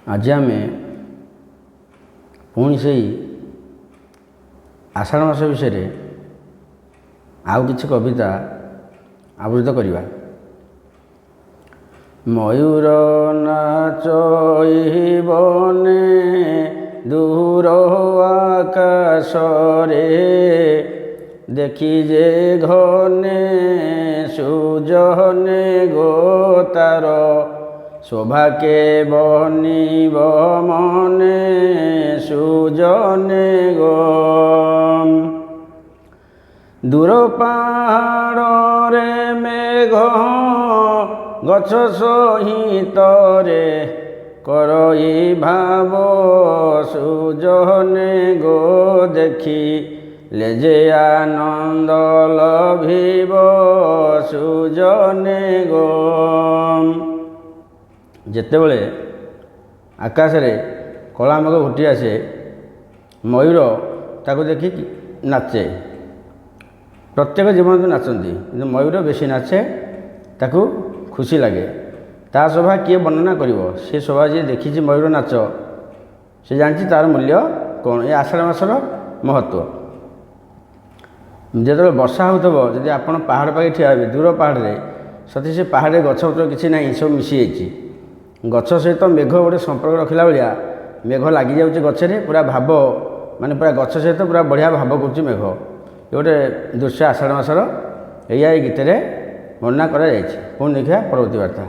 आज आम पुणी से आषाढ़ मास विषय आउ किछि कविता आवृत्त करिबा। मयूर नाचई बने दूर आकाश रे, देखी जे घने सुजने गो तार, शोभा के बनिब मने सुजने गो। दूर पहाड़ रे मेघ गछ सहित रे, करई भाव सुजने गो देखी, लेजे आनंद लभिब सुजने गो। जेतेबेले आकाश रे कला मेघ घुटी आसे, मयूर ताको देखी नाचे। प्रत्येक जीवन तो नाचती कि मयूर बेसी नाचे, ताकू खुशी लगे। ता शोभा किए वर्णना करिवो, से शोभा जी देखी मयूर नाच से जानछि तार मूल्य कौन। ये आषाढ़ मासर महत्व। जो वर्षा होथबो, जदि आपण पहाड़ पाखे ठिया हेबे दूर पहाड़ रे, सती से पहाड़ रे गछ पत्र किछि नाही, सब मिसी जाइछि। गछ सहित मेघ गोटे संपर्क रखिला भाया, मेघ लगी जाउछि गछरे, पूरा भाव माने पूरा गछ सहित पूरा बढ़िया भाव करुछि मेघ। ये गोटे दृश्य आषाढ़ मासर, एया गीत रे वर्णना करा जाइछि। पुणी देखिया परवर्ती वार्ता।